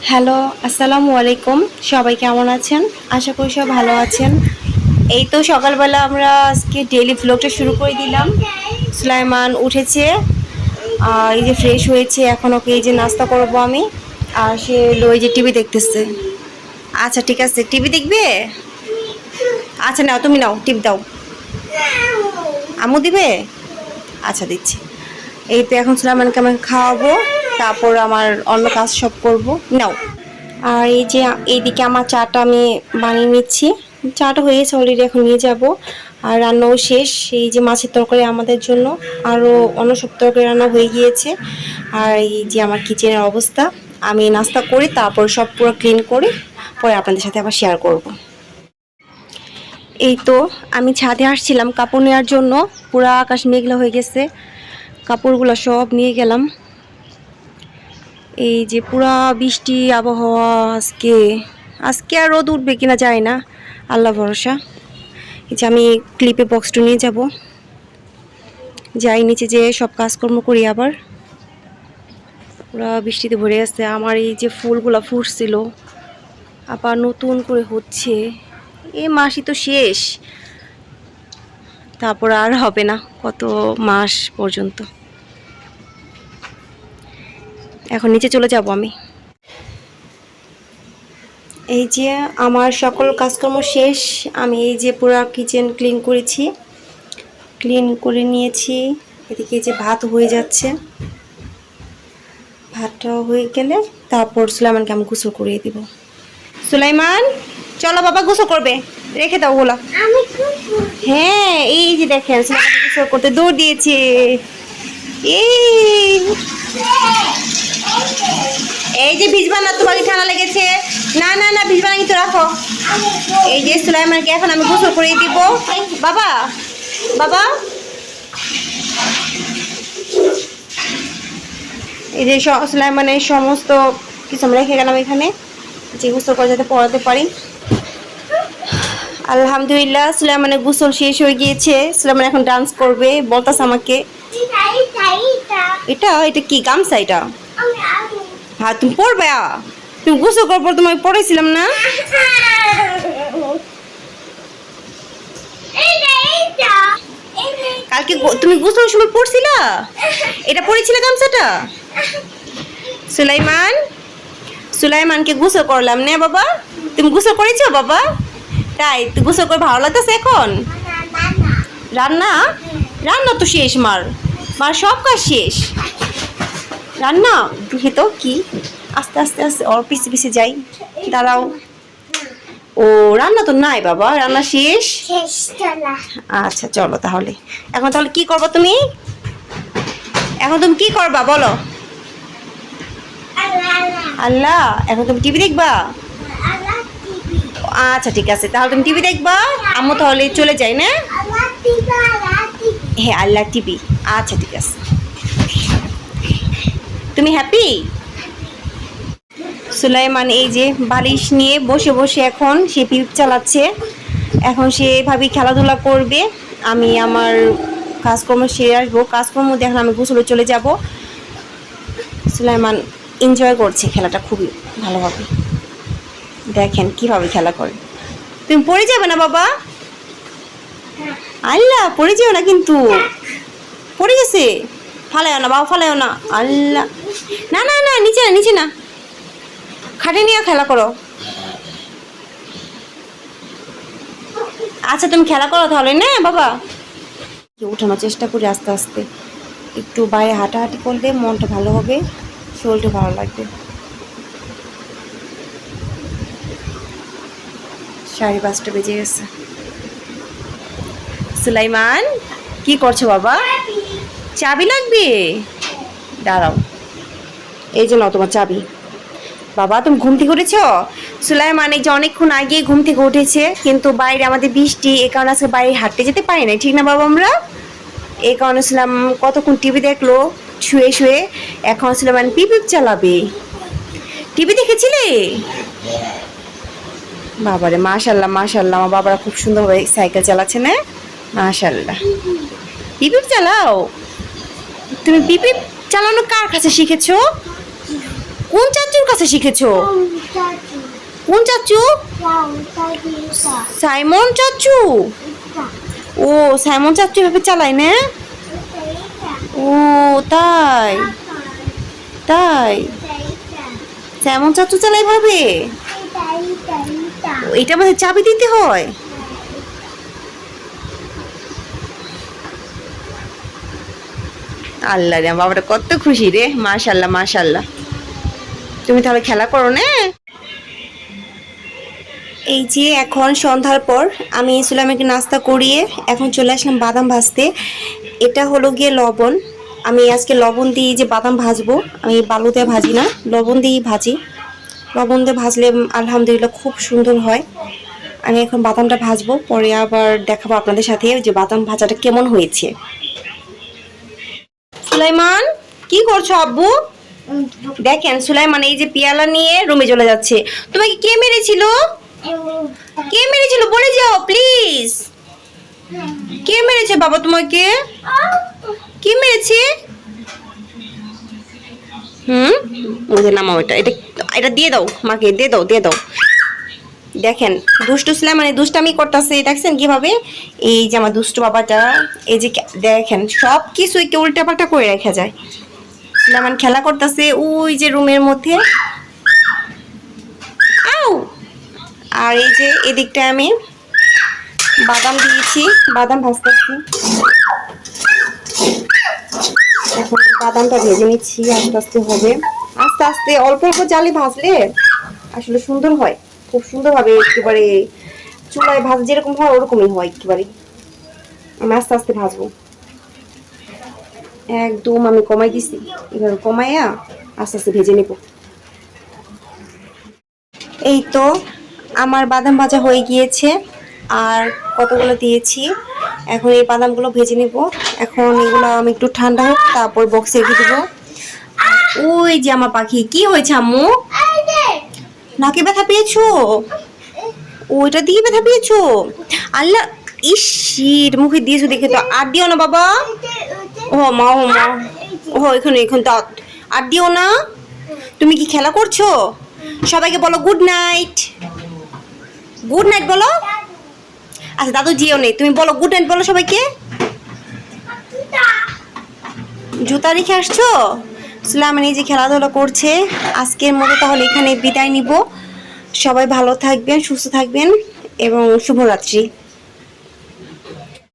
Hello, আসসালামু আলাইকুম। সবাই কেমন আছেন? আশা করি সব ভালো আছেন। এই তো সকালবেলা আমরা আজকে ডেইলি ভ্লগটা শুরু করে দিলাম। সুলাইমান উঠেছে, এই যে ফ্রেশ হয়েছে, এখন ওকে এই যে নাস্তা করবো আমি। আর সে হলো এই যে টিভি দেখতেছে। আচ্ছা ঠিক আছে, টিভি দেখবে? আচ্ছা নাও, তুমি নাও, টিভি দাও। আম্মু দিবে? আচ্ছা দিচ্ছি। এই তো এখন সুলাইমানকে আমাকে খাওয়াবো, তারপর আমার অন্য কাজ সব করব। নাও। আর এই যে এইদিকে আমার চাটা আমি বানিয়ে নিচ্ছি। চাটা হয়ে গেছে অলরেডি, এখন নিয়ে যাব। আর রান্নাও শেষ। এই যে মাছের তরকারি আমাদের জন্য, আরও অন্য সব তরকারি রান্না হয়ে গিয়েছে। আর এই যে আমার কিচেনের অবস্থা, আমি নাস্তা করি তারপর সব পুরো ক্লিন করে পরে আপনাদের সাথে আবার শেয়ার করব। এই তো আমি ছাদে আসছিলাম কাপড় নেওয়ার জন্য, পুরো আকাশ মেঘলা হয়ে গেছে, কাপড়গুলো সব নিয়ে গেলাম। এই যে পুরা বৃষ্টি আবহাওয়া, আজকে আজকে আর রোদ উঠবে কিনা যায় না, আল্লাহ ভরসা। এই যে আমি ক্লিপে বক্সটা নিয়ে যাব, যাই নিচে যেয়ে সব কাজকর্ম করি। আবার পুরা বৃষ্টিতে ভরে আছে। আমার এই যে ফুলগুলা ফুটছিল আবার নতুন করে হচ্ছে। এই মাসই তো শেষ, তারপর আর হবে না কত মাস পর্যন্ত। এখন নিচে চলে যাব আমি। এই যে আমার সকল কাজকর্ম শেষ, আমি এই যে পুরো কিচেন ক্লিন করেছি, ক্লিন করে নিয়েছি। এদিকে যে ভাত হয়ে যাচ্ছে, ভাতটাও হয়ে গেলে তারপর সুলাইমানকে আমি গোসল করিয়ে দিব। সুলাইমান চলো, বাবা গোসল করবে, রেখে দাও ওগুলো। হ্যাঁ এই যে দেখেন সুলাইমান গোসল করতে দৌড় দিয়েছে। এই এই যে ভিজবা না, তোমাকে ঠান্ডা লেগেছে। না না না, ভিজবা না, কিন্তু রাখো। এই যে সুলাইমানকে এখন আমি গোসল করে দিব। বাবা বাবা, এই যে সুলাইমানের সমস্ত কিছু আমি রেখে গেলাম এখানে, যে গোসল করে যাতে পড়াতে পারি। আলহামদুলিল্লাহ সুলাইমানের গোসল শেষ হয়ে গিয়েছে। সুলাইমান এখন ডান্স করবে, বলতাছে আমাকে। এটা এটা কি গামছা? এটা হ্যাঁ তুমি পড়বে, তুমি গোসল করার পর তোমায় পড়েছিলাম না? কালকে তুমি গোসলের সময় পড়ছিলা? এটা পড়েছিলে গামছাটা? সুলাইমান, সুলাইমানকে গোসল করলাম না বাবা? তুমি গোসল করেছো বাবা? তাই তুই গোসল করে ভালো লাগতেছে এখন? রান্না, রান্না তো শেষ, মার মার সব কাজ শেষ। রান্না দেখি তো কি, আস্তে আস্তে আস্তে ওর পিছে পিছে যাই, দাঁড়াও। ও রান্না তো নাই বাবা, রান্না শেষ। আচ্ছা চলো তাহলে, এখন তাহলে কি করবো তুমি? এখন তুমি কি করবা বলো? আল্লাহ, এখন তুমি টিভি দেখবা? আচ্ছা ঠিক আছে, তাহলে তুমি টিভি দেখবা, আম্মু তাহলে চলে যাই না? হ্যাঁ আল্লাহ টিভি। আচ্ছা ঠিক আছে, তুমি হ্যাপি? সুলাইমান এই যে বালিশ নিয়ে বসে বসে এখন সে পিপ চালাচ্ছে। এখন সে এভাবেই খেলাধুলা করবে। আমি আমার কাজকর্ম সেরে আসবো, কাজকর্ম দেখেন আমি গোসলে চলে যাব। সুলাইমান এনজয় করছে খেলাটা খুবই ভালোভাবে, দেখেন কিভাবে খেলা করে। তুমি পড়ে যাবে না বাবা? আল্লাহ পড়ে যেও না কিন্তু, পড়ে গেছে। ফালাইও না বাবা, ফালাইও না। আল্লাহ, না না না, নিচে না নিচে না, খাটে নিয়ে খেলা করো। আচ্ছা তুমি খেলা করো তাহলে না বাবা। উঠানোর চেষ্টা করি আস্তে আস্তে, একটু বাইরে হাঁটাহাঁটি করলে মনটা ভালো হবে, শরীরটা ভালো লাগবে। 5:30 বেজে গেছে। সুলাইমান কি করছো বাবা? চাবি লাগবে, দাঁড়াও, এই যে নাও তোমার চাবি। বাবা তুমি ঘুম থেকে উঠেছ? সুলাইমান এই যে অনেকক্ষণ আগে ঘুম থেকে উঠেছে, কিন্তু বাইরে আমাদের বৃষ্টি, এই কারণে আজকে বাইরে হাঁটতে যেতে পারি না, ঠিক না বাবা? আমরা এই কারণে ছিলাম কতক্ষণ টিভি দেখলো শুয়ে শুয়ে, এখন সুলাইমান পিপিপ চালাবে। টিভি দেখেছিলে? বাবারে মাশাল্লাহ মাশাল্লাহ, আমার বাবারা খুব সুন্দরভাবে সাইকেল চালাচ্ছে না? মাশাল্লাহ। পিপিপ চালাও? তুমি পিপিপ চালানো কার কাছে শিখেছো? কোন চাচুর কাছে শিখেছো? কোন চাচু? সাইমন চাচু। ও সাইমন চাচু এভাবে চালায় না? ও তাই তাই সাইমন চাচু চালায় ভাবে? এটা মধ্যে চাবি দিতে হয়? আল্লাহ রে, বাবাটা কত খুশি রে। মাশাল্লাহ মাশাল্লাহ। তুমি তাহলে খেলা করো না? এই যে এখন সন্ধ্যার পর আমি সুলাইমানকে নাস্তা করিয়ে এখন চলে আসলাম বাদাম ভাজতে। এটা হলো গিয়ে লবণ। আমি আজকে লবণ দিয়ে যে বাদাম ভাজবো, আমি বালুতে ভাজি না, লবণ দিয়েই ভাজি। লবণ দিয়ে ভাজলে আলহামদুলিল্লাহ খুব সুন্দর হয়। আমি এখন বাদামটা ভাজবো, পরে আবার দেখাবো আপনাদের সাথে যে বাদাম ভাজাটা কেমন হয়েছে। সুলাইমান কি করছো আব্বু? দেখেন সুলাইমান এই যে পিয়ালা নিয়ে রুমে চলে যাচ্ছে। তোমাকে কে মেরেছিল? কে মেরেছিল বলে যাও প্লিজ। কে মেরেছে বাবা তোমাকে? কে মেরেছে? ওই যে নামাও, এটা এটা এটা দিয়ে দাও মাকে, দিয়ে দাও দিয়ে দাও। দেখেন দুষ্টু সুলাইমান দুষ্টামি করতেছে, দেখছেন কিভাবে? এই যে আমার দুষ্টু বাবাটা, এই যে দেখেন সব কিছু একটু উল্টাপাল্টা করে রেখে যায়। সুলাইমান খেলা করতেছে ওই যে রুমের মধ্যে। আউ! আর এই যে এদিকটা আমি বাদাম দিয়েছি, বাদাম ভাজতেছি। এখন বাদামটা ভেজে নিচ্ছি, আস্তে আস্তে হবে, আস্তে আস্তে অল্প অল্প জালে ভাজলে আসলে সুন্দর হয়, খুব সুন্দর হবে একেবারে। চুলায় ভাজ যেরকম হয় ওরকমই হয় একেবারে। আমি আস্তে আস্তে ভাজবো, একদম আমি কমাই দিছি, এবার কমাইয়া আস্তে আস্তে ভেজে নেব। এই তো আমার বাদাম ভাজা হয়ে গিয়েছে, আর কতগুলো দিয়েছি। এখন এই বাদামগুলো ভেজে নেব। এখন এগুলো আমি একটু ঠান্ডা হোক, তারপর বক্সে রেখে দেবো। ওই যে আমার পাখি, কি হয়েছে আম্মু? নাকে ব্যথা পেয়েছো? ওইটা দিয়ে ব্যথা পেয়েছো? আল্লাহ, ইসির মুখে দিয়েছো দেখে তো। আর দিও না বাবা। ও মা, ও মা, ও এখানে এখানে তো আর দিও না। তুমি কি খেলা করছো? সবাইকে বলো গুড নাইট। গুড নাইট বলো। আচ্ছা দাদু জিও নেই, তুমি বলো গুড নাইট বলো সবাইকে। জুতা রেখে আসছো? সুলাইমান এই যে খেলাধুলা করছে। আজকের মতো তাহলে এখানে বিদায় নিব। সবাই ভালো থাকবেন, সুস্থ থাকবেন এবং শুভরাত্রি।